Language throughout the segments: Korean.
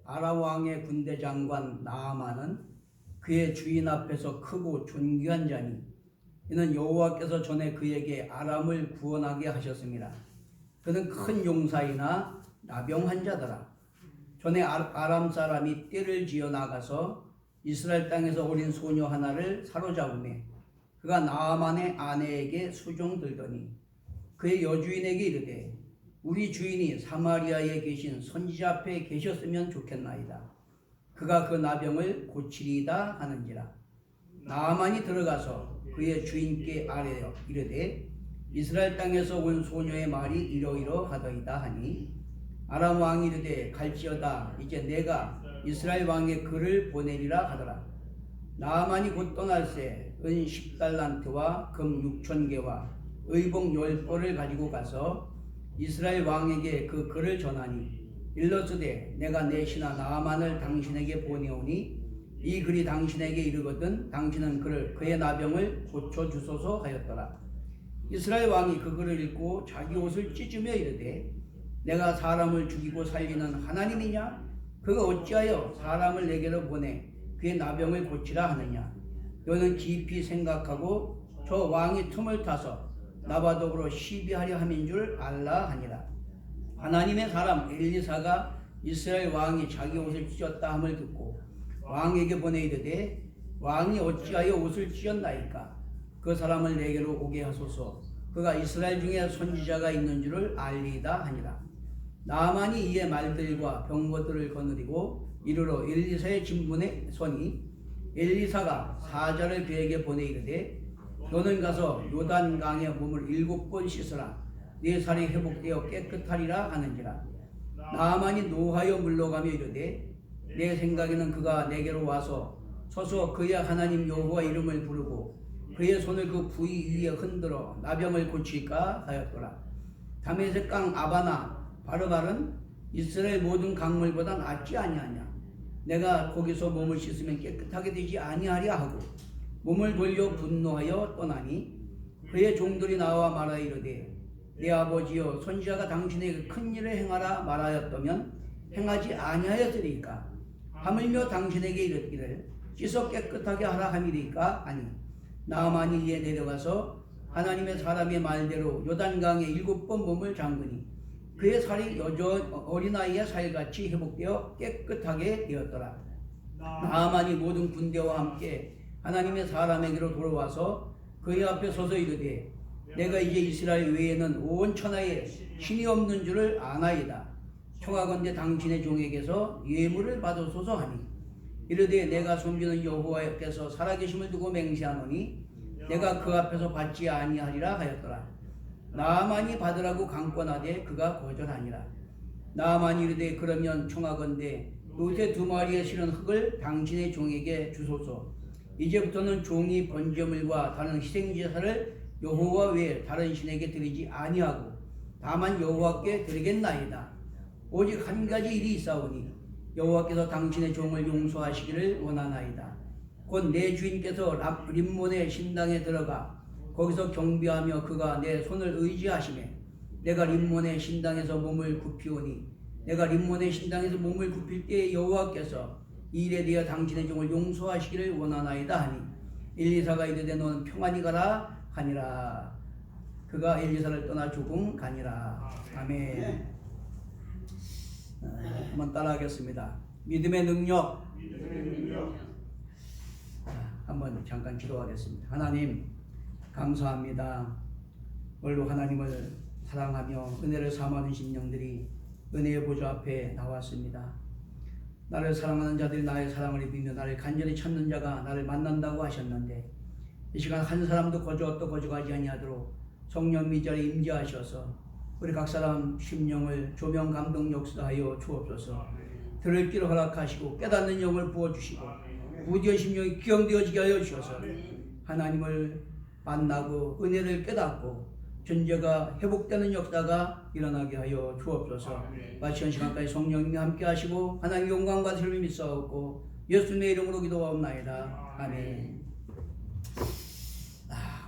아람 왕의 군대 장관 나아만은 그의 주인 앞에서 크고 존귀한 자니 이는 여호와께서 전에 그에게 아람을 구원하게 하셨습니다. 그는 큰 용사이나 나병한 자더라. 전에 아람 사람이 떼를 지어 나가서 이스라엘 땅에서 어린 소녀 하나를 사로잡으매 그가 나아만의 아내에게 수종들더니 그의 여주인에게 이르되 우리 주인이 사마리아에 계신 선지자 앞에 계셨으면 좋겠나이다. 그가 그 나병을 고치리이다 하는지라. 나아만이 들어가서 그의 주인께 아뢰어 이르되 이스라엘 땅에서 온 소녀의 말이 이러이러하더이다 하니 아람 왕이 이르되 갈지어다. 이제 내가 이스라엘 왕의 글을 보내리라 하더라. 나아만이 곧 떠날새 은 10달란트와 금 6,000개와 의복 10벌을 가지고 가서 이스라엘 왕에게 그 글을 전하니 일러스되 내가 내 신하 나아만을 당신에게 보내오니 이 글이 당신에게 이르거든 당신은 그의 나병을 고쳐주소서 하였더라. 이스라엘 왕이 그 글을 읽고 자기 옷을 찢으며 이르되 내가 사람을 죽이고 살리는 하나님이냐? 그가 어찌하여 사람을 내게로 보내 그의 나병을 고치라 하느냐? 너는 깊이 생각하고 저 왕이 틈을 타서 나와 더불어 시비하려 함인 줄 알라 하니라. 하나님의 사람 엘리사가 이스라엘 왕이 자기 옷을 찢었다 함을 듣고 왕에게 보내 이르되 왕이 어찌하여 옷을 찢었나이까? 그 사람을 내게로 오게 하소서. 그가 이스라엘 중에 선지자가 있는 줄을 알리이다 하니라. 나아만이 이에 말들과 병거들을 거느리고 이르러 엘리사의 진문에 서니 엘리사가 사자를 그에게 보내 이르되 너는 가서 요단강에 몸을 7번 씻으라. 네 살이 회복되어 깨끗하리라 하는지라. 나아만이 노하여 물러가며 이르되 내 생각에는 그가 내게로 와서 서서 그의 하나님 여호와 이름을 부르고 그의 손을 그 부위 위에 흔들어 나병을 고칠까 하였더라. 다메섹 강 아바나 바르발은 이스라엘 모든 강물보다 낫지 아니하냐? 내가 거기서 몸을 씻으면 깨끗하게 되지 아니하랴 하고 몸을 돌려 분노하여 떠나니 그의 종들이 나와 말하 이르되 내 아버지여 선지자가 당신에게 큰 일을 행하라 말하였다면 행하지 아니하였으리까? 하물며 당신에게 이르기를 씻어 깨끗하게 하라 함이리까? 아니 나아만이 이에 내려가서 하나님의 사람의 말대로 요단강에 7번 몸을 잠그니 그의 살이 여전 어린아이의 살같이 회복되어 깨끗하게 되었더라. 나아만이 모든 군대와 함께 하나님의 사람에게로 돌아와서 그의 앞에 서서 이르되 내가 이제 이스라엘 외에는 온 천하에 신이 없는 줄을 아나이다. 청하건대 당신의 종에게서 예물을 받으소서 하니 이르되 내가 섬기는 여호와께서 살아계심을 두고 맹세하노니 내가 그 앞에서 받지 아니하리라 하였더라. 나아만이 받으라고 강권하되 그가 거절하니라. 나아만이 이르되 그러면 청하건대 요새 2마리에 실은 흙을 당신의 종에게 주소서. 이제부터는 종이 번제물과 다른 희생제사를 여호와 외에 다른 신에게 드리지 아니하고 다만 여호와께 드리겠나이다. 오직 한 가지 일이 있사오니 여호와께서 당신의 종을 용서하시기를 원하나이다. 곧 내 주인께서 림몬의 신당에 들어가 거기서 경배하며 그가 내 손을 의지하시매 내가 림몬의 신당에서 몸을 굽히오니 내가 림몬의 신당에서 몸을 굽힐 때에 여호와께서 이 일에 대하여 당신의 종을 용서하시기를 원하나이다 하니 엘리사가 이르되 너는 평안히 가라 하니라. 그가 엘리사를 떠나 조금 가니라. 아멘. 한번 따라하겠습니다. 믿음의 능력. 한번 잠깐 기도하겠습니다. 하나님 감사합니다. 오늘도 하나님을 사랑하며 은혜를 삼아주신 심령들이 은혜의 보좌 앞에 나왔습니다. 나를 사랑하는 자들이 나의 사랑을 입으며 나를 간절히 찾는 자가 나를 만난다고 하셨는데 이 시간 한 사람도 거저가지 아니하도록 성령 미전에 임재하셔서 우리 각 사람 심령을 조명 감동 역사하여 주옵소서. 들을 길을 허락하시고 깨닫는 영을 부어주시고 무디의 심령이 기억되어지게 하여 주셔서 하나님을 만나고 은혜를 깨닫고 존재가 회복되는 역사가 일어나게 하여 주옵소서. 마치는 시간까지 성령님이 함께 하시고 하나님의 영광과 즐거움이 있사옵고 예수님의 이름으로 기도하옵나이다. 아멘.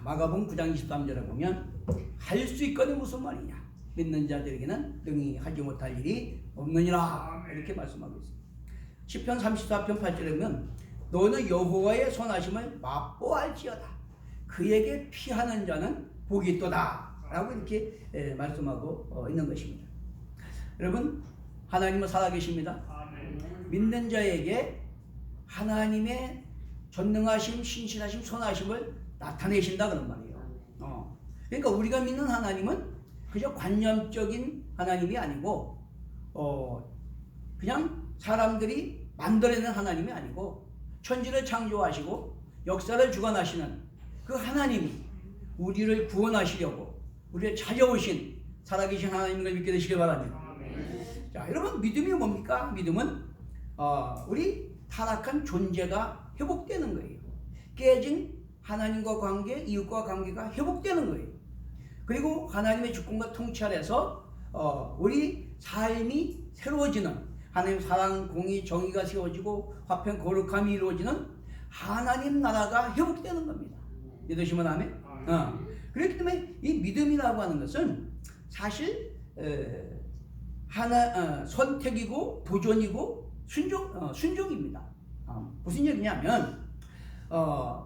마가복음 9장 23절에 보면 할 수 있거든 무슨 말이냐? 믿는 자들에게는 능히 하지 못할 일이 없느니라 이렇게 말씀하고 있습니다. 시편 34편 8절에 보면 너는 여호와의 선하심을 맛보알지어다. 그에게 피하는 자는 복이 있도다 라고 이렇게 말씀하고 있는 것입니다. 여러분, 하나님은 살아계십니다. 믿는 자에게 하나님의 전능하심, 신실하심, 선하심을 나타내신다 그런 말이에요. 그러니까 우리가 믿는 하나님은 그저 관념적인 하나님이 아니고 그냥 사람들이 만들어낸 하나님이 아니고 천지를 창조하시고 역사를 주관하시는 그 하나님이 우리를 구원하시려고 우리를 찾아오신 살아계신 하나님을 믿게 되시길 바랍니다. 자, 여러분, 믿음이 뭡니까? 믿음은 우리 타락한 존재가 회복되는 거예요. 깨진 하나님과 관계, 이웃과 관계가 회복되는 거예요. 그리고 하나님의 주권과 통치 아래서 우리 삶이 새로워지는, 하나님 사랑, 공의, 정의가 세워지고 화평, 거룩함이 이루어지는 하나님 나라가 회복되는 겁니다. 믿으시면 아멘? 그렇기 때문에 이 믿음이라고 하는 것은 사실 선택이고 도전이고 순종입니다. 무슨 얘기냐면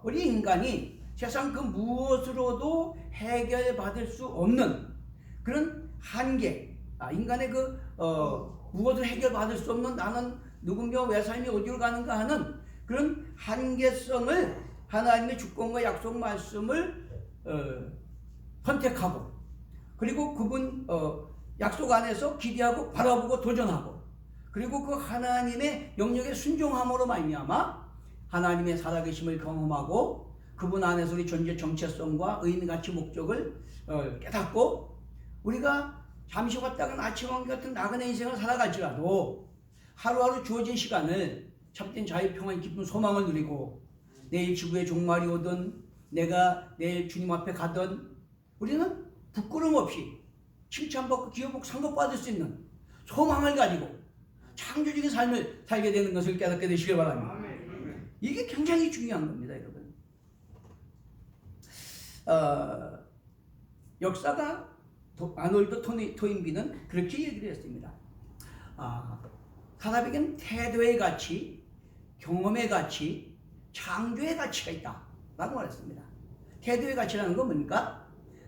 우리 인간이 세상 그 무엇으로도 해결받을 수 없는 그런 한계, 인간의 그 무엇을 해결받을 수 없는 나는 누구며 왜 삶이 어디로 가는가 하는 그런 한계성을 하나님의 주권과 약속 말씀을 선택하고, 그리고 그분 약속 안에서 기대하고 바라보고 도전하고, 그리고 그 하나님의 영역에 순종함으로 말미암아 하나님의 살아계심을 경험하고 그분 안에서 우리 존재 정체성과 의미, 가치, 목적을 깨닫고, 우리가 잠시 왔다간 아침 왕 같은 나그네 인생을 살아갈지라도 하루하루 주어진 시간을 참된 자유, 평안, 기쁨, 소망을 누리고 내일 지구의 종말이 오든 내가 내일 주님 앞에 가든 우리는 부끄럼 없이 칭찬받고 기업복 상급받을 수 있는 소망을 가지고 창조적인 삶을 살게 되는 것을 깨닫게 되시길 바랍니다. 이게 굉장히 중요한 겁니다, 여러분. 역사가 아놀드 토인비는 그렇게 얘기를 했습니다. 사람에게는 태도의 가치, 경험의 가치, 창조의 가치가 있다 라고 말했습니다. 태도의 가치라는 건 뭡니까?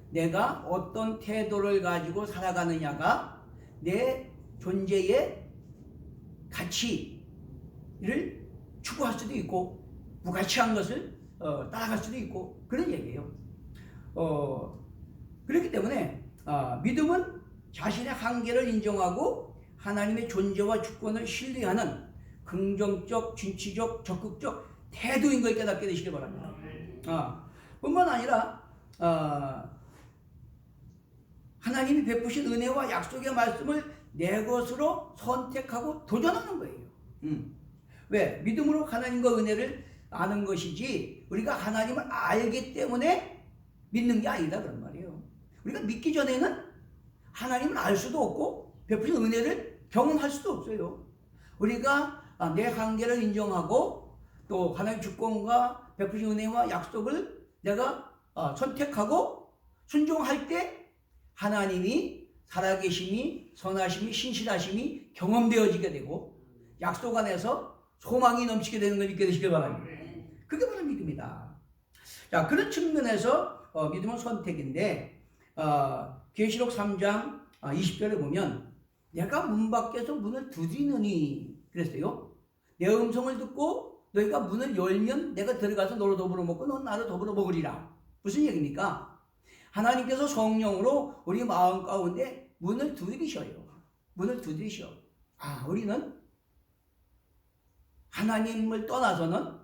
내가 어떤 태도를 가지고 살아가느냐가 내 존재의 가치를 추구할 수도 있고 무가치한 것을 따라갈 수도 있고 그런 얘기예요. 그렇기 때문에 믿음은 자신의 한계를 인정하고 하나님의 존재와 주권을 신뢰하는 긍정적, 진취적, 적극적 태도인 걸 깨닫게 되시길 바랍니다. 뿐만 아니라 하나님이 베푸신 은혜와 약속의 말씀을 내 것으로 선택하고 도전하는 거예요. 왜? 믿음으로 하나님과 은혜를 아는 것이지 우리가 하나님을 알기 때문에 믿는 게 아니다 그런 말이에요. 우리가 믿기 전에는 하나님을 알 수도 없고 베푸신 은혜를 경험할 수도 없어요. 우리가 내 한계를 인정하고 또 하나님의 주권과 베푸신 은혜와 약속을 내가 선택하고 순종할 때 하나님이 살아계심이, 선하심이, 신실하심이 경험되어지게 되고 약속 안에서 소망이 넘치게 되는 걸 믿게 되시길 바랍니다. 그게 바로 믿음이다. 자, 그런 측면에서 믿음은 선택인데 계시록 3장 20절에 보면 내가 문 밖에서 문을 두드리느니 그랬어요. 내 음성을 듣고 너희가 문을 열면 내가 들어가서 너로 더불어 먹고 넌 나로 더불어 먹으리라. 무슨 얘기입니까? 하나님께서 성령으로 우리 마음 가운데 문을 두드리셔요. 문을 두드리셔. 우리는 하나님을 떠나서는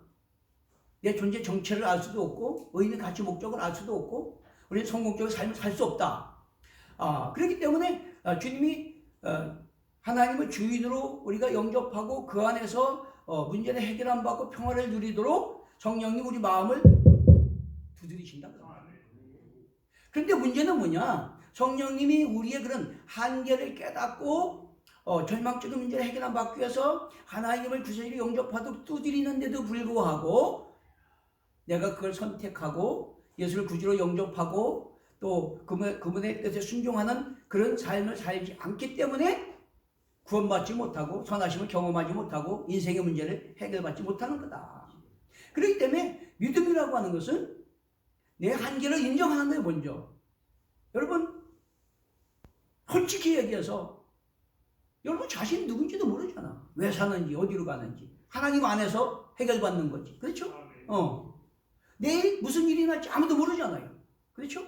내 존재 정체를 알 수도 없고 의미, 가치, 목적을 알 수도 없고 우리는 성공적인 삶을 살 수 없다. 그렇기 때문에 주님이 하나님을 주인으로 우리가 영접하고 그 안에서 문제를 해결함 받고 평화를 누리도록 성령님 우리 마음을 두드리신다. 그런데 문제는 뭐냐? 성령님이 우리의 그런 한계를 깨닫고 절망적인 문제를 해결함 받기 위해서 하나님을 구세주로 영접하도록 두드리는데도 불구하고 내가 그걸 선택하고 예수를 구주로 영접하고 또 그분의 뜻에 순종하는 그런 삶을 살지 않기 때문에 구원받지 못하고 선하심을 경험하지 못하고 인생의 문제를 해결받지 못하는 거다. 그렇기 때문에 믿음이라고 하는 것은 내 한계를 인정하는 거예요. 먼저 여러분 솔직히 얘기해서 여러분 자신이 누군지도 모르잖아. 왜 사는지 어디로 가는지. 하나님 안에서 해결받는 거지. 그렇죠? 내일 무슨 일이 날지 아무도 모르잖아요. 그렇죠?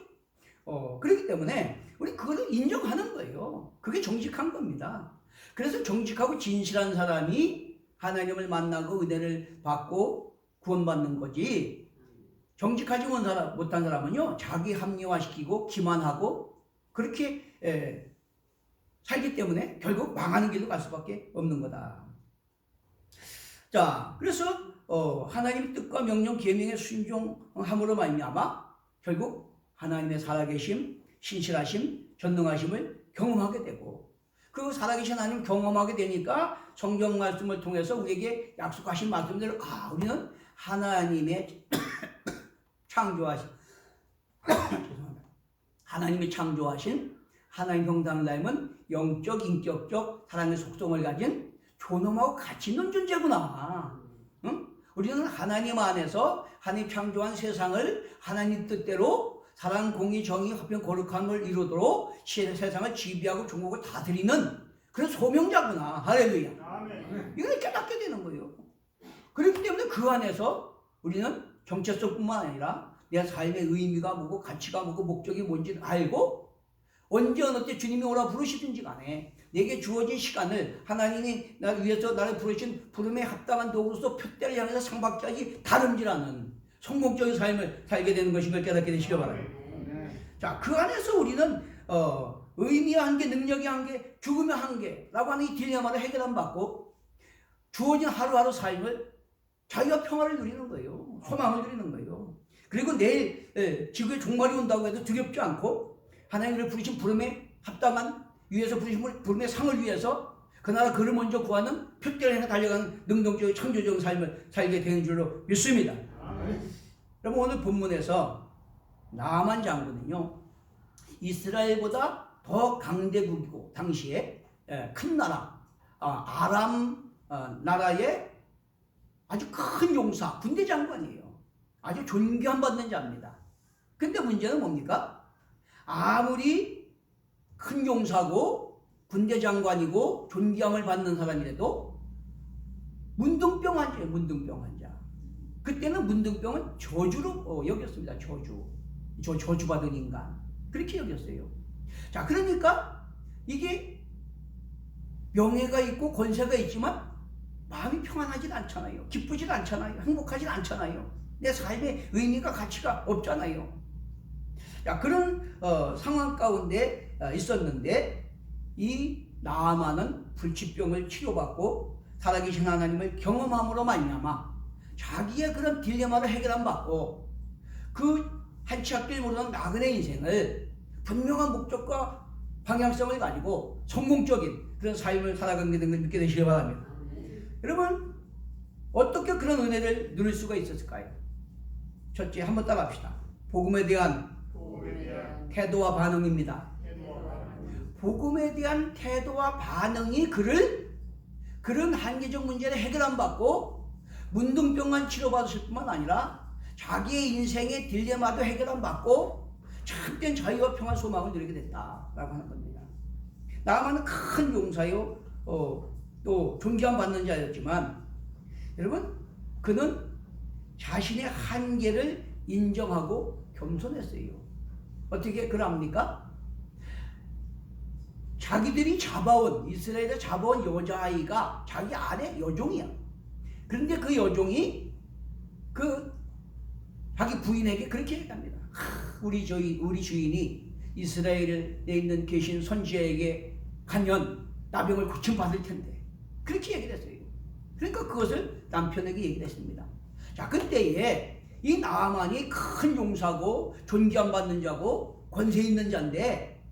그렇기 때문에 우리 그거를 인정하는 거예요. 그게 정직한 겁니다. 그래서 정직하고 진실한 사람이 하나님을 만나고 은혜를 받고 구원받는 거지. 정직하지 못한 사람은요, 자기 합리화시키고 기만하고 그렇게 살기 때문에 결국 망하는 길로 갈 수밖에 없는 거다. 자, 그래서 하나님의 뜻과 명령 계명에 순종함으로 말미암아 결국 하나님의 살아계심, 신실하심, 전능하심을 경험하게 되고, 그 살아계신 하나님 경험하게 되니까 성경 말씀을 통해서 우리에게 약속하신 말씀대로 우리는 하나님의 창조하신 하나님이 창조하신 하나님 형상을 닮은 영적, 인격적 사랑의 속성을 가진 존엄하고 가치 있는 존재구나. 응? 우리는 하나님 안에서 하나님 창조한 세상을 하나님 뜻대로 사랑, 공의, 정의, 화평, 거룩함을 이루도록 세상을 지배하고 종국을 다스리는 그런 소명자구나. 할렐루야. 이걸 깨닫게 되는 거예요. 그렇기 때문에 그 안에서 우리는 정체성뿐만 아니라 내 삶의 의미가 뭐고 가치가 뭐고 목적이 뭔지 알고 언제 어느 때 주님이 오라 부르시든지 간에 내게 주어진 시간을 하나님이 나를 위해서 나를 부르신 부름에 합당한 도구로서 표대를 향해서 상박자기 다름질하는 성공적인 삶을 살게 되는 것인 걸 깨닫게 되시기 바랍니다. 자, 그 안에서 우리는 의미의 한계, 능력의 한계, 죽음의 한계라고 하는 이 딜레마를 해결받고 주어진 하루하루 삶을 자기가 평화를 누리는 거예요. 소망을 누리는 거예요. 그리고 내일 지구의 종말이 온다고 해도 두렵지 않고 하나님을 부르신 부름에 합당한 위에서 부르신 부름의 상을 위해서 그 나라 그를 먼저 구하는 표대를 향해 달려가는 능동적인 창조적인 삶을 살게 되는 줄로 믿습니다. 여러분 오늘 본문에서 나아만 장군은요 이스라엘보다 더 강대국이고 당시에 큰 나라 아람 나라의 아주 큰 용사 군대 장관이에요. 아주 존경받는 자입니다. 근데 문제는 뭡니까? 아무리 큰 용사고 군대 장관이고 존경을 받는 사람이라도 문둥병 환자예요. 문둥병 환자. 그때는 문둥병은 저주로 여겼습니다. 저주받은 인간. 그렇게 여겼어요. 자, 그러니까 이게 명예가 있고 권세가 있지만 마음이 평안하지 않잖아요. 기쁘지 않잖아요. 행복하지 않잖아요. 내 삶의 의미가 가치가 없잖아요. 자, 그런 상황 가운데 있었는데 이 나아만은 불치병을 치료받고 살아계신 하나님을 경험함으로 말미암아 자기의 그런 딜레마를 해결 안 받고 그 한치 앞길 모르는 나그네 인생을 분명한 목적과 방향성을 가지고 성공적인 그런 삶을 살아가게 된 걸 믿게 되시기 바랍니다. 여러분 어떻게 그런 은혜를 누릴 수가 있었을까요? 첫째, 한번 따라합시다. 복음에 대한 태도와 반응입니다. 복음에 대한 태도와 반응이 그를 그런 한계적 문제를 해결 안 받고 문둥병만 치료받으실 뿐만 아니라 자기의 인생의 딜레마도 해결 안 받고 참된 자유와 평화 소망을 누리게 됐다라고 하는 겁니다. 나아만은 큰 용사요 또 존경받는 자였지만 여러분 그는 자신의 한계를 인정하고 겸손했어요. 어떻게 그럽니까? 자기들이 잡아온 이스라엘에 잡아온 여자아이가 자기 아내 여종이야. 그런데 그 여종이 그 자기 부인에게 그렇게 얘기합니다. 우리 주인이 이스라엘에 있는 계신 선지자에게 가면 나병을 고침받을 텐데 그렇게 얘기를 했어요. 그러니까 그것을 남편에게 얘기를 했습니다. 자, 그때에 이 나아만이 큰 용사고 존경받는 자고 권세 있는 자인데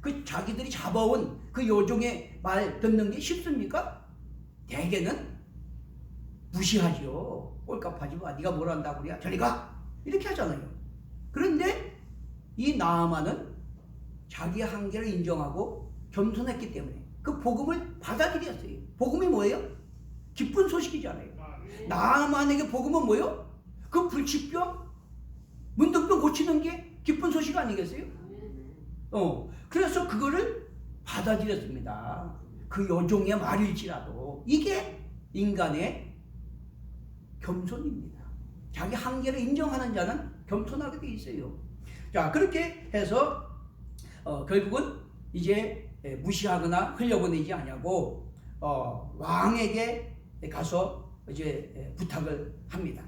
그 자기들이 잡아온 그 여종의 말 듣는 게 쉽습니까? 대개는 무시하죠. 꼴값하지 마. 네가 뭘 한다고 그래. 저리 가. 이렇게 하잖아요. 그런데 이 나아만은 자기의 한계를 인정하고 겸손했기 때문에 그 복음을 받아들였어요. 복음이 뭐예요? 기쁜 소식이잖아요. 나만에게 복음은 뭐예요? 그 불치병, 문득병 고치는 게 기쁜 소식 아니겠어요? 그래서 그거를 받아들였습니다. 그 요종의 말일지라도. 이게 인간의 겸손입니다. 자기 한계를 인정하는 자는 겸손하게 돼 있어요. 자, 그렇게 해서 결국은 이제 무시하거나 흘려보내지 않냐고 왕에게 가서 이제 부탁을 합니다.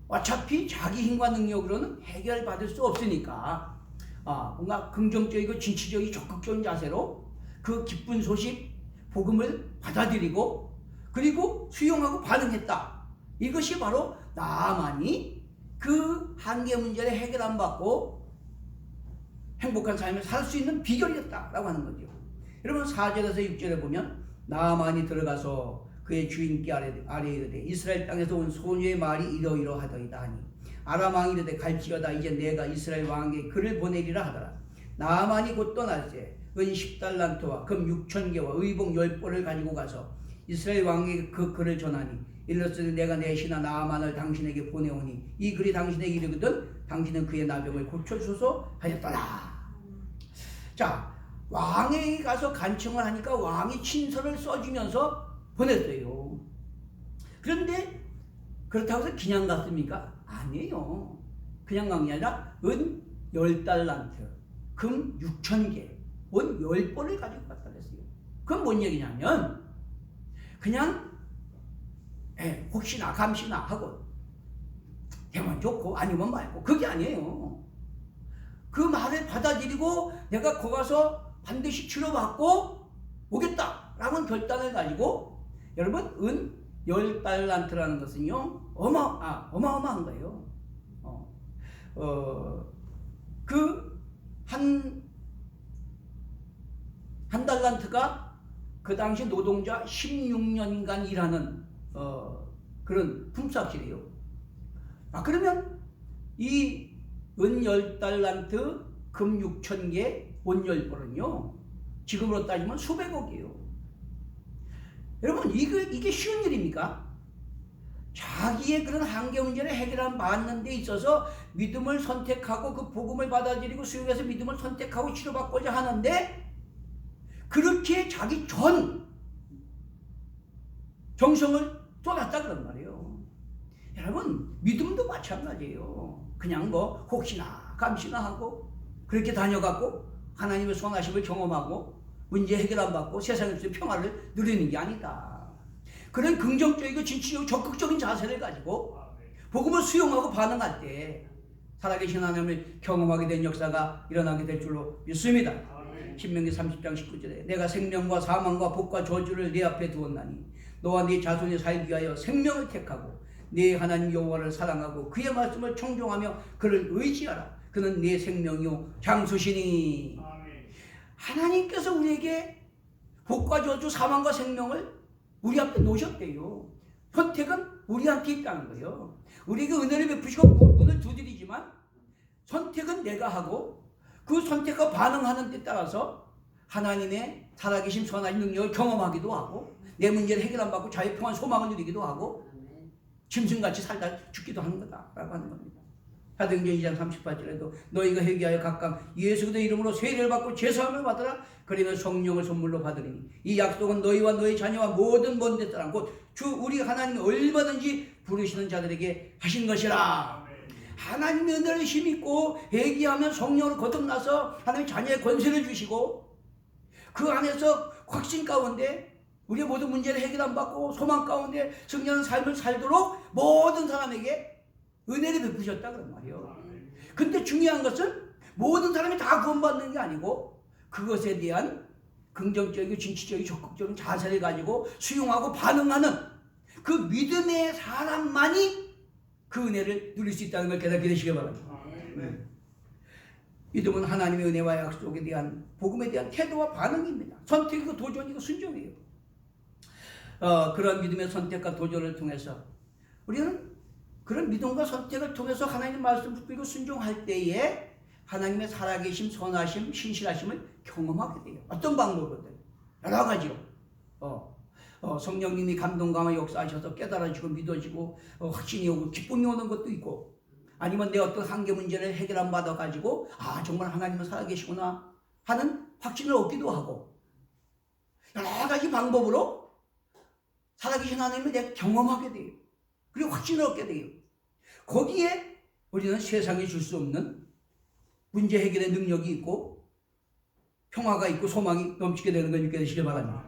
어차피 자기 힘과 능력으로는 해결받을 수 없으니까 뭔가 긍정적이고 진취적이고 적극적인 자세로 그 기쁜 소식 복음을 받아들이고 그리고 수용하고 반응했다. 이것이 바로 나만이 그 한계 문제를 해결 안 받고 행복한 삶을 살 수 있는 비결이었다라고 하는 거죠. 여러분 4절에서 6절에 보면 나만이 들어가서 그의 주인께 아뢰 이르되 이스라엘 땅에서 온 소녀의 말이 이러이러하더이다 하니 아람 왕이 이르되 갈지어다 이제 내가 이스라엘 왕에게 글을 보내리라 하더라. 나만이 곧 떠날새 은 10달란트와 금 6,000개와 의복 10벌을 가지고 가서 이스라엘 왕에게 그 글을 전하니 이르렀으니 내가 내 신하 나만을 당신에게 보내오니 이 글이 당신에게 이르거든 당신은 그의 나병을 고쳐주소서 하였더라. 자, 왕에게 가서 간청을 하니까 왕이 친서를 써주면서 보냈어요. 그런데 그렇다고 해서 그냥 갔습니까? 아니에요. 그냥 간 게 아니라 은 10달란트, 금 6,000개, 원 10벌을 가지고 갔다 그랬어요. 그건 뭔 얘기냐면 그냥 혹시나 감시나 하고 되면 좋고 아니면 말고 그게 아니에요. 그 말을 받아들이고 내가 거기 가서 반드시 치료받고 오겠다라는 결단을 가지고 여러분 은 10달란트라는 것은요 어마어마한 거예요. 그 한 달란트가 그 당시 노동자 16년간 일하는 그런 품삯이래요. 그러면 이 은 10달란트, 금 6,000개, 원 10벌은요 지금으로 따지면 수백억이에요. 여러분 이게 쉬운 일입니까? 자기의 그런 한계 문제를 해결받는 데 있어서 믿음을 선택하고 그 복음을 받아들이고 수용해서 믿음을 선택하고 치료받고자 하는데 그렇게 자기 전 정성을 쏟았다 그런 말이에요. 여러분 믿음도 마찬가지예요. 그냥 뭐 혹시나 감시나 하고 그렇게 다녀갖고 하나님의 선하심을 경험하고 문제 해결 안 받고 세상에서 평화를 누리는 게 아니다. 그런 긍정적이고 진취적이고 적극적인 자세를 가지고 복음을 수용하고 반응할 때 살아계신 하나님을 경험하게 된 역사가 일어나게 될 줄로 믿습니다. 신명기 30장 19절에 내가 생명과 사망과 복과 저주를 네 앞에 두었나니 너와 네 자손이 살기 위하여 생명을 택하고 네 하나님 여호와를 사랑하고 그의 말씀을 청종하며 그를 의지하라. 그는 네 생명이요 장수시니. 하나님께서 우리에게 복과 저주 사망과 생명을 우리 앞에 놓으셨대요. 선택은 우리한테 있다는 거예요. 우리에게 은혜를 베푸시고 문을 두드리지만 선택은 내가 하고 그 선택과 반응하는 데 따라서 하나님의 살아계신 선한 능력을 경험하기도 하고 내 문제를 해결 안 받고 자유의 평안 소망을 누리기도 하고 짐승같이 살다 죽기도 하는 거다라고 하는 겁니다. 사도행전 2장 38절에도 너희가 회개하여 각각 예수 그리스도의 이름으로 세례를 받고 제사함을 받으라. 그러면 성령을 선물로 받으리니 이 약속은 너희와 너희 자녀와 모든 먼데 사람 곧 주 우리 하나님이 얼마든지 부르시는 자들에게 하신 것이라. 하나님의 은혜를 힘입고 회개하면 성령으로 거듭나서 하나님의 자녀의 권세를 주시고 그 안에서 확신 가운데 우리의 모든 문제를 해결 안 받고 소망 가운데 승리하는 삶을 살도록 모든 사람에게 은혜를 베푸셨다 그런 말이에요. 근데 중요한 것은 모든 사람이 다 구원받는 게 아니고 그것에 대한 긍정적이고 진취적이고 적극적인 자세를 가지고 수용하고 반응하는 그 믿음의 사람만이 그 은혜를 누릴 수 있다는 걸 깨닫게 되시기 바랍니다. 믿음은 하나님의 은혜와 약속에 대한 복음에 대한 태도와 반응입니다. 선택이고 도전이고 순종이에요. 그런 믿음의 선택과 도전을 통해서 우리는 그런 믿음과 선택을 통해서 하나님 말씀 붙들고 순종할 때에 하나님의 살아계심, 선하심, 신실하심을 경험하게 돼요. 어떤 방법이든 여러 가지로 성령님이 감동감화 역사하셔서 깨달아지고 믿어지고 확신이 오고 기쁨이 오는 것도 있고, 아니면 내 어떤 한계 문제를 해결 받아 가지고 정말 하나님은 살아계시구나 하는 확신을 얻기도 하고, 여러 가지 방법으로 살아계신 하나님을 내가 경험하게 돼요. 그리고 확신을 얻게 돼요. 거기에 우리는 세상에 줄 수 없는 문제 해결의 능력이 있고 평화가 있고 소망이 넘치게 되는 걸 믿게 되시길 바랍니다.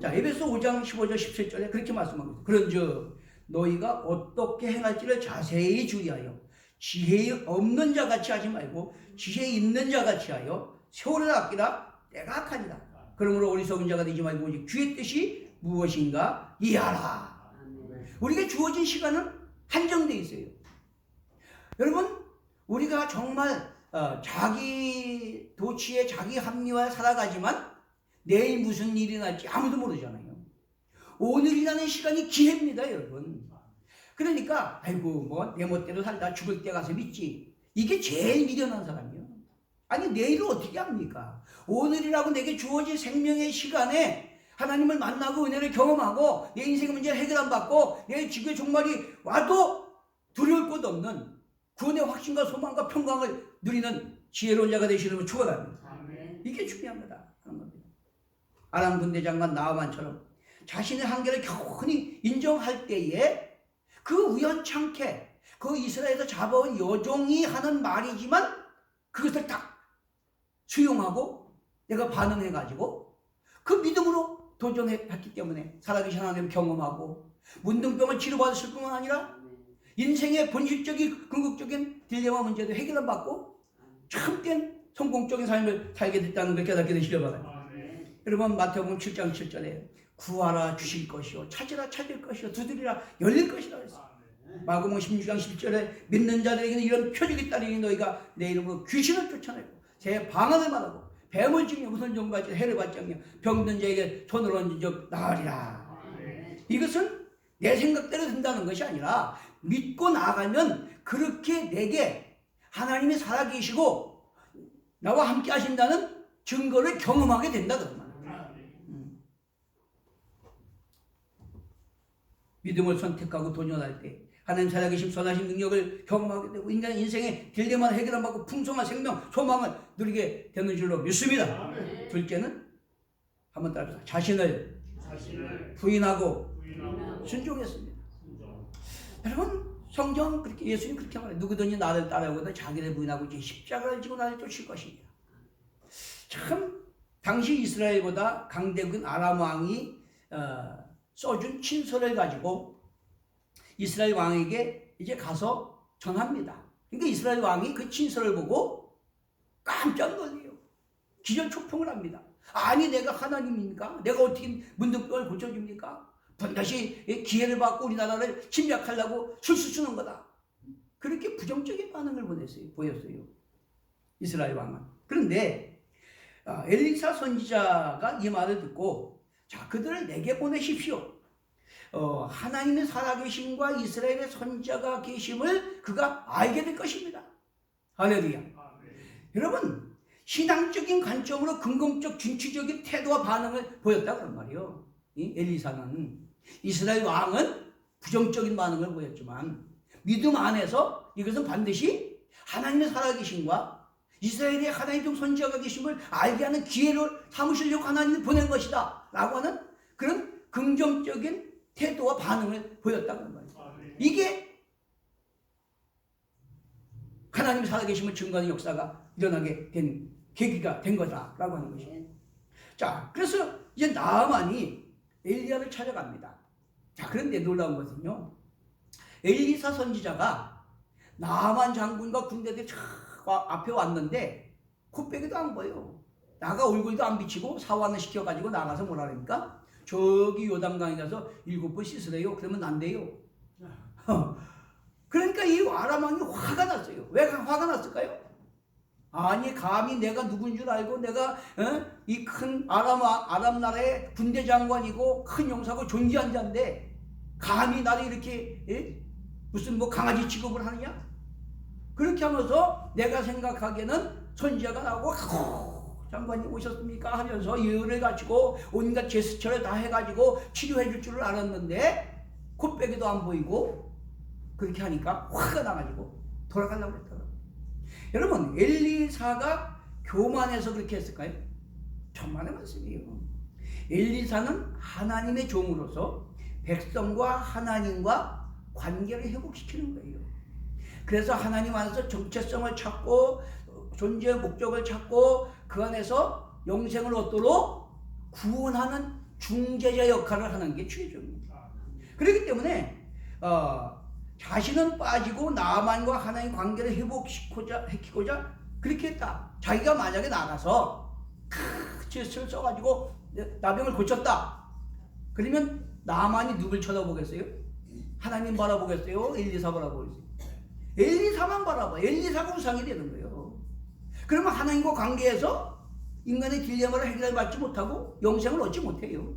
자, 에베소 5장 15절 17절에 그렇게 말씀하고 있습니다. 그런즉 너희가 어떻게 행할지를 자세히 주의하여 지혜 없는 자 같이 하지 말고 지혜 있는 자 같이 하여 세월을 아끼라 때가 악하니라. 그러므로 어리석은 자가 되지 말고 오직 주의 뜻이 무엇인가 이해하라. 우리가 주어진 시간은 한정되어 있어요. 여러분, 우리가 정말 자기 도취에 자기 합리화에 살아가지만 내일 무슨 일이 날지 아무도 모르잖아요. 오늘이라는 시간이 기회입니다, 여러분. 그러니까 뭐 내 멋대로 살다 죽을 때 가서 믿지, 이게 제일 미련한 사람이에요. 아니, 내일을 어떻게 합니까? 오늘이라고 내게 주어진 생명의 시간에 하나님을 만나고 은혜를 경험하고 내 인생의 문제를 해결 안 받고 내 지구의 종말이 와도 두려울 것 없는 구원의 확신과 소망과 평강을 누리는 지혜로운 자가 되시는 걸 축원합니다. 이게 중요한 거다 하는 겁니다. 아람 군대 장관 나아만처럼 자신의 한계를 교훈히 인정할 때에 그 우연찮게 그 이스라엘에서 잡아온 여종이 하는 말이지만 그것을 딱 수용하고 내가 반응해가지고 그 믿음으로 도전했기 때문에 살아계신 하나님을 경험하고 문둥병을 치료받았을 뿐만 아니라 인생의 본질적인 궁극적인 딜레마 문제도 해결을 받고 참된 성공적인 삶을 살게 됐다는 걸 깨닫게 되시길 바랍니다. 여러분, 마태복음 7장 7절에 구하라 주실 것이요 찾으라 찾을 것이요 두드리라 열릴 것이라 했어요. 마가복음 16장 10절에 믿는 자들에게는 이런 표적이 따르니 너희가 내 이름으로 귀신을 쫓아내고 새 방언을 말하고 뱀을 쥐며 무슨 종같이 해를 받지 않며 병든 자에게 손을 얹은 적 나으리라. 이것은 내 생각대로 된다는 것이 아니라 믿고 나가면 그렇게 내게 하나님이 살아계시고 나와 함께 하신다는 증거를 경험하게 된다 그런 말이에요. 믿음을 선택하고 도전할 때 하나님 살아계신 선하신 능력을 경험하게 되고 인간의 인생의 딜레마를 해결받고 풍성한 생명, 소망을 누리게 되는 줄로 믿습니다. 둘째는 한번 따라서 자신을 부인하고 순종했습니다. 여러분, 성경 그렇게 예수님 그렇게 말해요. 누구든지 나를 따라오거든 자기를 부인하고 이제 십자가를 지고 나를 쫓을 것이니라. 참 당시 이스라엘보다 강대국인 아람 왕이 써준 친서를 가지고 이스라엘 왕에게 이제 가서 전합니다. 그러니까 이스라엘 왕이 그 친서를 보고 깜짝 놀래요. 기절초풍을 합니다. 아니, 내가 하나님입니까? 내가 어떻게 문둥병을 고쳐줍니까? 반드시 기회를 받고 우리나라를 침략하려고 술수 쓰는 거다. 그렇게 부정적인 반응을 보였어요. 이스라엘 왕은. 그런데 엘리사 선지자가 이 말을 듣고 자, 그들을 내게 보내십시오. 하나님의 살아계심과 이스라엘의 선지자가 계심을 그가 알게 될 것입니다. 할렐루야. 여러분, 신앙적인 관점으로 긍정적 진취적인 태도와 반응을 보였다 그런 말이에요. 이 엘리사는. 이스라엘 왕은 부정적인 반응을 보였지만 믿음 안에서 이것은 반드시 하나님의 살아계심과 이스라엘의 하나님의 선지자가 계심을 알게 하는 기회를 삼으시려고 하나님이 보낸 것이다 라고 하는 그런 긍정적인 태도와 반응을 보였다는 거예요. 이게 하나님이 살아계심을 증거하는 역사가 일어나게 된 계기가 된 거다라고 하는 것이에요. 자, 그래서 이제 나아만이 엘리야를 찾아갑니다. 자, 그런데 놀라운 것은요, 엘리사 선지자가 나아만 장군과 군대들이 앞에 왔는데 코빼기도 안 보여. 나가 얼굴도 안 비치고 사환을 시켜가지고 나가서 뭐라 그러니까 저기 요단강에 가서 7번 씻으래요. 그러면 안 돼요. 그러니까 이 아람 왕이 화가 났어요. 왜 화가 났을까요? 아니, 감히 내가 누군 줄 알고 내가 이 큰 아람 나라의 군대 장관이고 큰 용사고 존귀한 자인데 감히 나를 이렇게 무슨 뭐 강아지 취급을 하느냐? 그렇게 하면서 내가 생각하기에는 선지자가 나오고 장관님 오셨습니까? 하면서 예의를 갖추고 온갖 제스처를 다 해가지고 치료해 줄 줄을 알았는데 콧배기도 안 보이고 그렇게 하니까 화가 나가지고 돌아가려고 했더라고요. 여러분, 엘리사가 교만해서 그렇게 했을까요? 천만의 말씀이에요. 엘리사는 하나님의 종으로서 백성과 하나님과 관계를 회복시키는 거예요. 그래서 하나님 안에서 정체성을 찾고 존재의 목적을 찾고 그 안에서 영생을 얻도록 구원하는 중재자 역할을 하는 게 최종입니다. 그렇기 때문에 자신은 빠지고 나만과 하나님 관계를 회복시키고자 그렇게 했다. 자기가 만약에 나가서 제스처를 써가지고 나병을 고쳤다. 그러면 나만이 누굴 쳐다보겠어요? 하나님 바라보겠어요? 엘리사 바라보겠어요? 엘리사만 바라봐. 엘리사가 우상이 되는 거예요. 그러면 하나님과 관계에서 인간의 딜레마를 해결받지 못하고 영생을 얻지 못해요.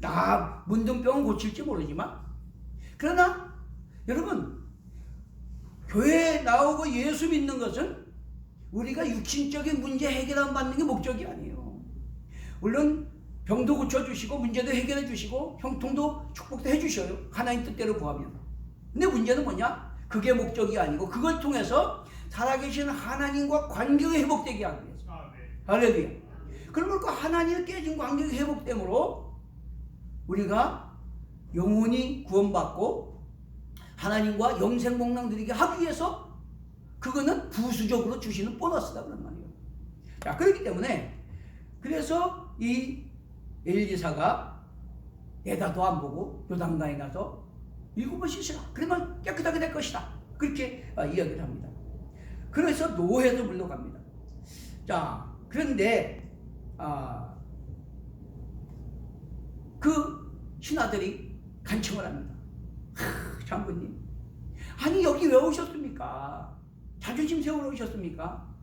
나 문둥병은 고칠지 모르지만, 그러나 여러분, 교회에 나오고 예수 믿는 것은 우리가 육신적인 문제 해결 안 받는 게 목적이 아니에요. 물론 병도 고쳐주시고 문제도 해결해 주시고 형통도 축복도 해주셔요. 하나님 뜻대로 구하면. 근데 문제는 뭐냐? 그게 목적이 아니고 그걸 통해서 살아계신 하나님과 관계가 회복되게 하기 위해서. 할렐루야. 그러면 그 하나님과 깨진 관계가 회복되므로 우리가 영혼이 구원받고 하나님과 영생 복락 누리게 하기 위해서 그거는 부수적으로 주시는 보너스다 그런 말이에요. 자, 그렇기 때문에 그래서 이 엘리사가 내다도 안 보고 요단강에 가서 7번 씻으라. 그러면 깨끗하게 될 것이다. 그렇게 이야기를 합니다. 그래서 노예도 물러갑니다. 자, 그런데 그 신하들이 간청을 합니다. 장군님, 아니 여기 왜 오셨습니까? 자존심 세우러 오셨습니까?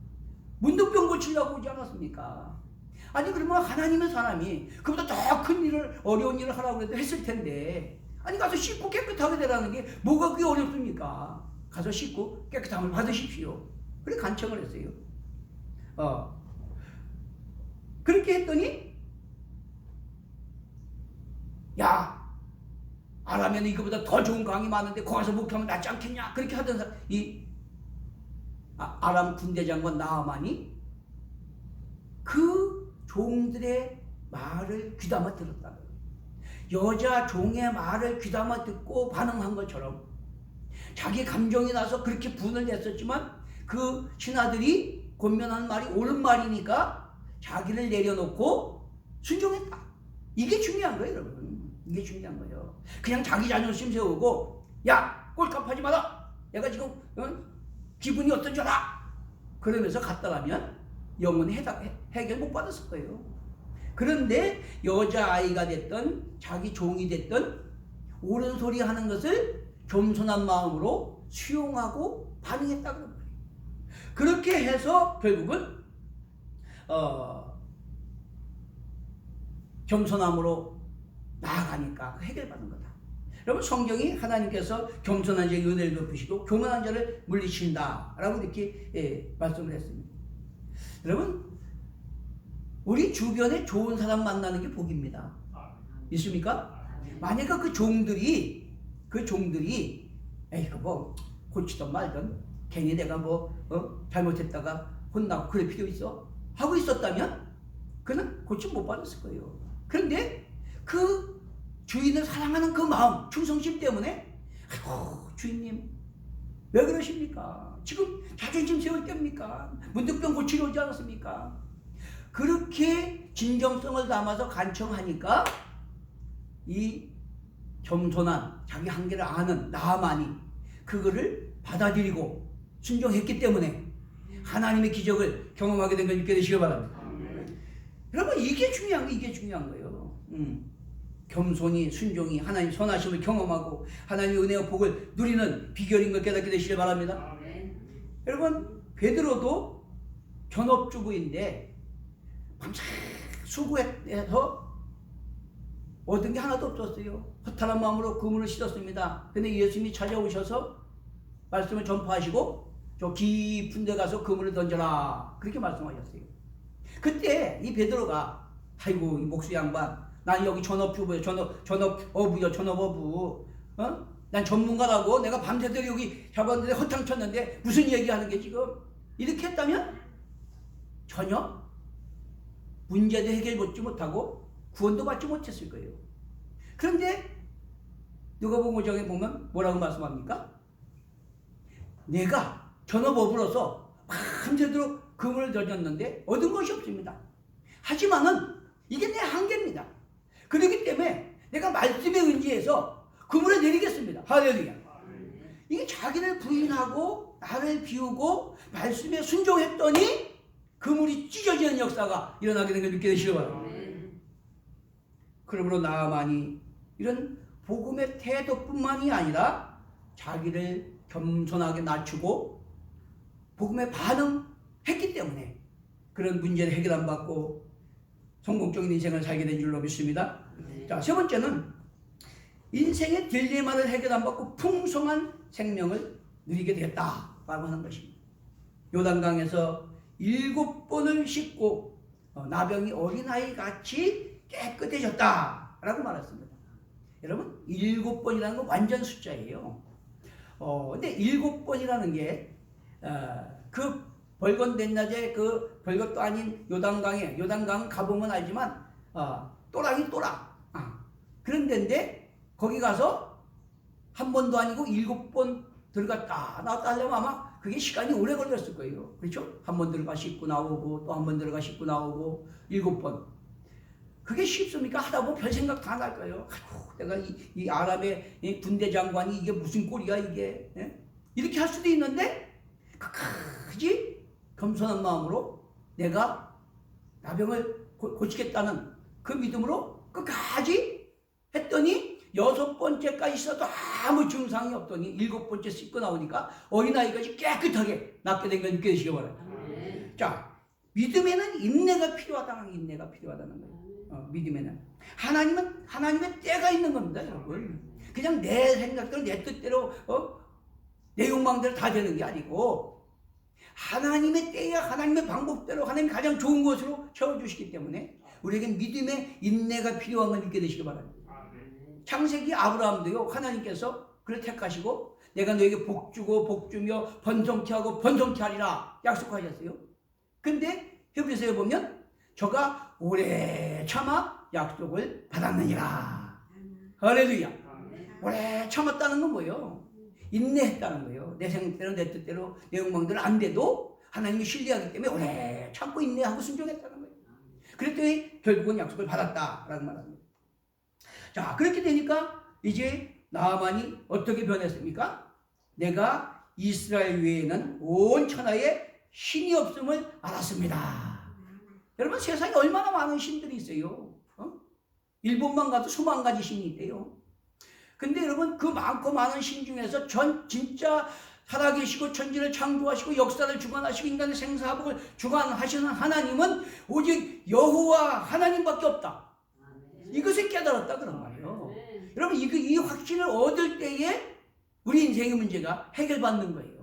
문둥병 고치려고 오지 않았습니까? 아니 그러면 하나님의 사람이 그보다 더 큰 일을, 어려운 일을 하라고 해도 했을 텐데, 아니 가서 씻고 깨끗하게 되라는 게 뭐가 그게 어렵습니까? 가서 씻고 깨끗함을 받으십시오. 그래 간청을 했어요. 그렇게 했더니 야, 아라면 이거보다 더 좋은 강이 많은데 거기서 목표하면 낫지 않겠냐? 그렇게 하던 사람, 이 아람 군대장관 나아만이 그 종들의 말을 귀담아 들었다. 여자 종의 말을 귀담아 듣고 반응한 것처럼 자기 감정이 나서 그렇게 분을 냈었지만 그 신하들이 권면한 말이 옳은 말이니까 자기를 내려놓고 순종했다. 이게 중요한 거예요, 여러분. 이게 중요한 거예요. 그냥 자기 자존심 세우고 야, 꼴값하지 마라. 내가 지금 기분이 어떤 줄 알아. 그러면서 갔다가면 영원히 해결 못 받았을 거예요. 그런데 여자아이가 됐든 자기 종이 됐든 옳은 소리 하는 것을 겸손한 마음으로 수용하고 반응했다고 그런 거예요. 그렇게 해서 결국은 겸손함으로 나아가니까 해결받는 거다. 여러분, 성경이 하나님께서 겸손한 자에게 은혜를 베푸시고 교만한 자를 물리친다 라고 이렇게 말씀을 했습니다. 여러분, 우리 주변에 좋은 사람 만나는 게 복입니다. 있습니까? 만약에 그 종들이 에이 뭐 고치든 말든 괜히 내가 잘못했다가 혼나고 그럴 필요 있어? 하고 있었다면 그는 고침 못 받았을 거예요. 그런데 그 주인을 사랑하는 그 마음, 충성심 때문에 주인님 왜 그러십니까? 지금 자존심 세울 때입니까? 문득병 고치러 오지 않았습니까? 그렇게 진정성을 담아서 간청하니까 이 겸손한 자기 한계를 아는 나만이 그거를 받아들이고 순종했기 때문에 하나님의 기적을 경험하게 된 걸 믿게 되시길 바랍니다. 여러분, 이게 중요한 거예요. 겸손히 순종이 하나님 선하심을 경험하고 하나님의 은혜와 복을 누리는 비결인 걸 깨닫게 되시길 바랍니다. 여러분, 베드로도 전업주부인데 밤새 수고해서 얻은 게 하나도 없었어요. 허탈한 마음으로 그물을 씻었습니다. 근데 예수님이 찾아오셔서 말씀을 전파하시고 저 깊은 데 가서 그물을 던져라 그렇게 말씀하셨어요. 그때 이 베드로가 아이고 이 목수 양반 난 여기 전업주부요 전업어부 난 전문가라고 내가 밤새도록 여기 잡았는데 허탕 쳤는데 무슨 얘기하는 게 지금 이렇게 했다면 전혀 문제도 해결받지 못하고 구원도 받지 못했을 거예요. 그런데 누가복음 5장에 보면 뭐라고 말씀합니까? 내가 전업어부로서 밤새도록 그물을 던졌는데 얻은 것이 없습니다. 하지만은 이게 내 한계입니다. 그렇기 때문에 내가 말씀에 의지해서 그물을 내리겠습니다. 할렐루야. 이게 자기를 부인하고 나를 비우고 말씀에 순종했더니 그물이 찢어지는 역사가 일어나게 된 걸 믿게 되시기 바랍니다. 그러므로 나아만이 이런 복음의 태도뿐만이 아니라 자기를 겸손하게 낮추고 복음에 반응했기 때문에 그런 문제를 해결 안 받고 성공적인 인생을 살게 된 줄로 믿습니다. 자, 세 번째는 인생의 딜레마를 해결 안 받고 풍성한 생명을 누리게 되었다라고 하는 것입니다. 요단강에서 7번을 씻고 나병이 어린아이 같이 깨끗해졌다라고 말했습니다. 여러분 7번이라는 건 완전 숫자예요. 근데 7번이라는 게 그 벌건 된낮에 그 별것도 아닌 요단강 가보면 알지만 또락이 또락 그런 데인데 거기 가서 한 번도 아니고 7번 들어갔다 나왔다 하려면 아마 그게 시간이 오래 걸렸을 거예요. 그렇죠? 한 번 들어가 씻고 나오고 또 한 번 들어가 씻고 나오고 7번. 그게 쉽습니까? 하다 보면 별 생각 다 날 거예요. 아이고, 내가 이 아랍의 이 군대 장관이 이게 무슨 꼴이야 이게. 예? 이렇게 할 수도 있는데 끝까지 겸손한 마음으로 내가 나병을 고치겠다는 그 믿음으로 끝까지 했더니 6번째까지 있어도 아무 증상이 없더니 7번째 씻고 나오니까 어린아이까지 깨끗하게 낫게 된 걸 느껴지시기 바랍니다. 자, 믿음에는 인내가 필요하다는 거예요. 믿음에는 하나님의 때가 있는 겁니다, 여러분. 그냥 내 생각대로 내 뜻대로 내 욕망대로 다 되는 게 아니고 하나님의 때야 하나님의 방법대로 하나님이 가장 좋은 것으로 채워주시기 때문에 우리에게 믿음의 인내가 필요한 걸 믿게 되시기 바랍니다. 창세기 아브라함도요 하나님께서 그를 택하시고 내가 너에게 복주고 복주며 번성케 하고 번성케 하리라 약속하셨어요. 근데 히브리서에 보면 저가 오래 참아 약속을 받았느니라. 할렐루야. 오래 참았다는 건 뭐예요? 인내했다는 거예요. 내 생각대로 내 뜻대로 내 욕망대로 안 돼도 하나님이 신뢰하기 때문에 오래 참고 인내하고 순종했다는 거예요. 그랬더니 결국은 약속을 받았다라는 말입니다. 자, 그렇게 되니까 이제 나아만이 어떻게 변했습니까? 내가 이스라엘 외에는 온 천하에 신이 없음을 알았습니다. 여러분 세상에 얼마나 많은 신들이 있어요. 일본만 가도 수만 가지 신이 있대요. 근데 여러분 그 많고 많은 신 중에서 진짜 살아계시고 천지를 창조하시고 역사를 주관하시고 인간의 생사복을 주관하시는 하나님은 오직 여호와 하나님밖에 없다. 이것을 깨달았다 그런 말이에요. 여러분 이 확신을 얻을 때에 우리 인생의 문제가 해결받는 거예요.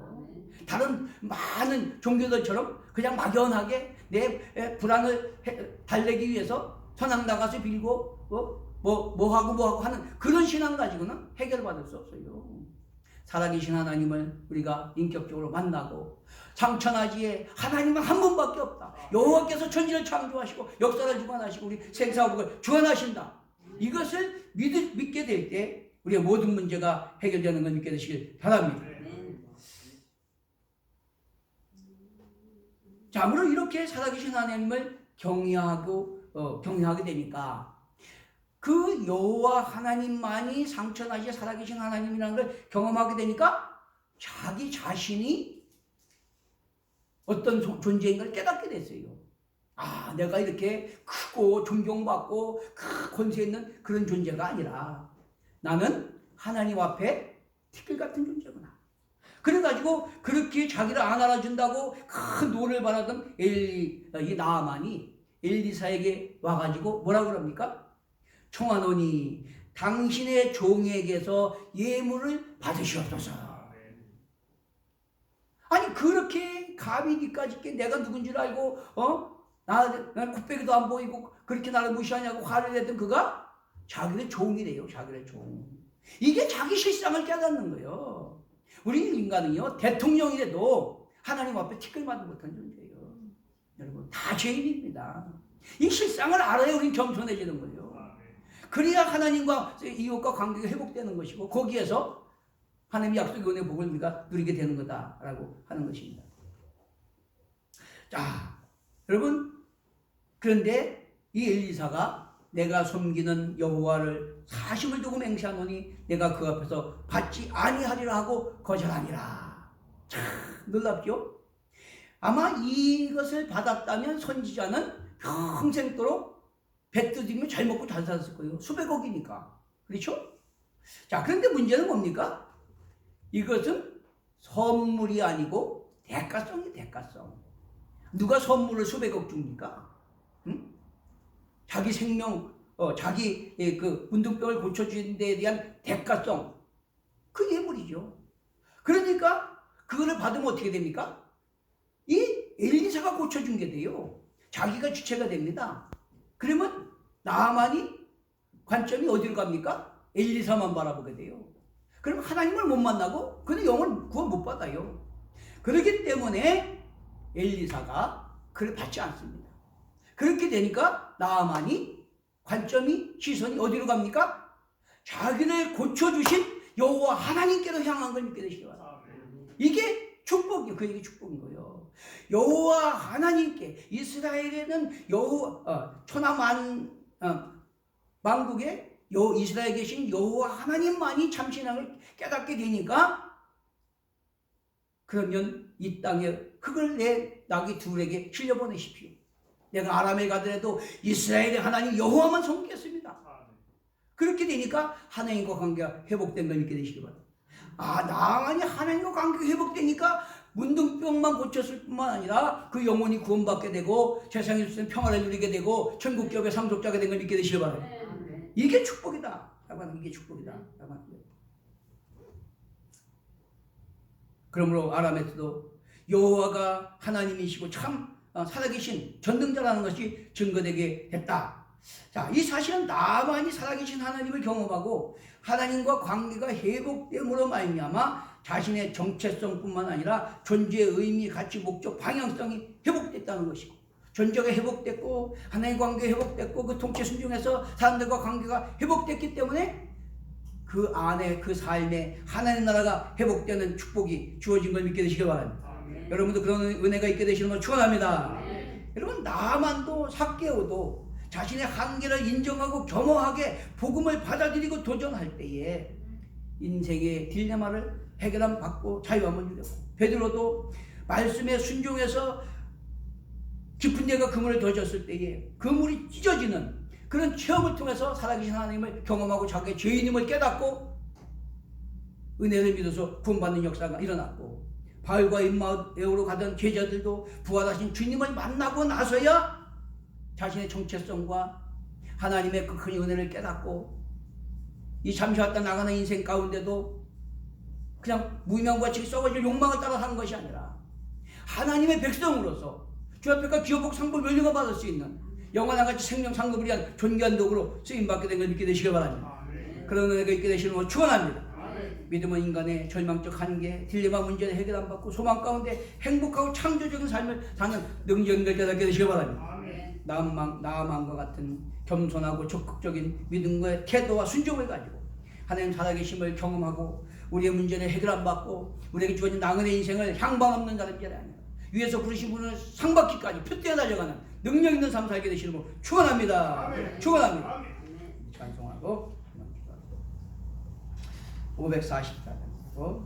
다른 많은 종교들처럼 그냥 막연하게 내 불안을 달래기 위해서 선악 나가서 빌고 뭐 하고 하는 그런 신앙 가지고는 해결받을 수 없어요. 살아계신 하나님을 우리가 인격적으로 만나고 창천하지에 하나님은 한 분밖에 없다. 여호와께서 천지를 창조하시고 역사를 주관하시고 우리 생사복을 주관하신다. 이것을 믿게 될 때 우리의 모든 문제가 해결되는 걸 믿게 되시길 바랍니다. 자, 아무로 이렇게 살아계신 하나님을 경외하게 되니까 그 여호와 하나님만이 상천하시에 살아계신 하나님이라는 걸 경험하게 되니까 자기 자신이 어떤 존재인 걸 깨닫게 됐어요. 아, 내가 이렇게 크고 존경받고 권세 있는 그런 존재가 아니라 나는 하나님 앞에 티끌 같은 존재구나. 그래가지고 그렇게 자기를 안 알아준다고 큰 노를 바라던 이 나아만이 엘리사에게 와가지고 뭐라고 그럽니까? 청하노니 당신의 종에게서 예물을 받으시옵소서. 아니 그렇게 감히 니까짓게 내가 누군 줄 알고 나 코빼기도 안 보이고 그렇게 나를 무시하냐고 화를 냈던 그가 자기의 종이래요. 자기의 종. 이게 자기 실상을 깨닫는 거예요. 우리 인간은요, 대통령이라도 하나님 앞에 티끌만도 못한 존재예요. 여러분, 다 죄인입니다. 이 실상을 알아야 우리는 겸손해지는 거예요. 그래야 하나님과 이웃과 관계가 회복되는 것이고, 거기에서 하나님의 약속의 은혜의 복을 우리가 누리게 되는 거다라고 하는 것입니다. 자, 여러분, 그런데 이 엘리사가 내가 섬기는 여호와를 사심을 두고 맹세하노니 내가 그 앞에서 받지 아니하리라 하고 거절하니라. 참 놀랍죠? 아마 이것을 받았다면 선지자는 평생도록 뱉어지면 잘 먹고 잘 살았을 거예요. 수백억이니까. 그렇죠? 자, 그런데 문제는 뭡니까? 이것은 선물이 아니고 대가성이 대가성. 누가 선물을 수백억 줍니까? 응? 자기 생명, 자기 그 문둥병을 고쳐주는 데에 대한 대가성, 그 예물이죠. 그러니까 그거를 받으면 어떻게 됩니까? 이 엘리사가 고쳐준 게 돼요. 자기가 주체가 됩니다. 그러면 나아만이 관점이 어디로 갑니까? 엘리사만 바라보게 돼요. 그럼 하나님을 못 만나고 그는 영을 구원 못 받아요. 그렇기 때문에 엘리사가 그를 받지 않습니다. 그렇게 되니까 나아만이 관점이 시선이 어디로 갑니까? 자기를 고쳐주신 여호와 하나님께로 향한 걸 믿게 되시기 바랍니다. 이게 축복이에요. 그에게 축복인 거예요. 여호와 하나님께 이스라엘에는 만국에 이스라엘에 계신 여호와 하나님만이 참신함을 깨닫게 되니까 그러면 이 땅에 흙을 내 나귀 둘에게 실려보내십시오. 내가 아람에 가더라도 이스라엘의 하나님 여호와만 섬기겠습니다. 그렇게 되니까 하나님과 관계가 회복된 걸 믿게 되시기 바랍니다. 나만이 하나님과 관계가 회복되니까 문둥병만 고쳤을 뿐만 아니라 그 영혼이 구원받게 되고 세상에 있는 평화를 누리게 되고 천국 기업의 상속자가 된 걸 믿게 되시기 바랍니다. 이게 축복이다. 이게 축복이다. 그러므로 아람에서도 여호와가 하나님이시고 참 살아계신 전능자라는 것이 증거되게 됐다. 자, 이 사실은 나만이 살아계신 하나님을 경험하고 하나님과 관계가 회복됨으로 말미암아 자신의 정체성뿐만 아니라 존재의 의미, 가치, 목적, 방향성이 회복됐다는 것이고 존재가 회복됐고 하나님 관계가 회복됐고 그 통치 순종에서 사람들과 관계가 회복됐기 때문에 그 안에 그 삶에 하나님 나라가 회복되는 축복이 주어진 걸 믿게 되시기 바랍니다. 여러분도 그런 은혜가 있게 되시는 걸 축원합니다. 여러분 나만도 삭개오도 자신의 한계를 인정하고 겸허하게 복음을 받아들이고 도전할 때에 인생의 딜레마를 해결함 받고 자유함을 누렸고 베드로도 말씀에 순종해서 깊은 데가 그물을 던졌을 때에 그물이 찢어지는 그런 체험을 통해서 살아계신 하나님을 경험하고 자기의 죄인임을 깨닫고 은혜를 믿어서 구원받는 역사가 일어났고 바울과 임마에오로 가던 제자들도 부활하신 주님을 만나고 나서야 자신의 정체성과 하나님의 그 큰 은혜를 깨닫고 이 잠시 왔다 나가는 인생 가운데도 그냥 무명같이 썩어질 욕망을 따라 사는 것이 아니라 하나님의 백성으로서 주 앞에가 기업복 상급 면류관 받을 수 있는 영원한같이 생명 상급을 위한 존귀한 도구로 쓰임받게 된 걸 믿게 되시길 바랍니다. 그런 은혜가 있게 되시는 걸 축원합니다. 믿음은 인간의 절망적 한계, 딜레마 문제를 해결 안 받고 소망 가운데 행복하고 창조적인 삶을 사는 능력인 걸 깨닫게 되시길 바랍니다. 나아만과 같은 겸손하고 적극적인 믿음과의 태도와 순종을 가지고 하나님 살아계심을 경험하고 우리의 문제를 해결 안 받고 우리에게 주어진 낭은의 인생을 향방 없는 사람들이 아니라 위에서 부르신 분을 상받기까지 표대어 달려가는 능력 있는 삶 살게 되시는 걸 축원합니다. 축원합니다. 찬송하고 544장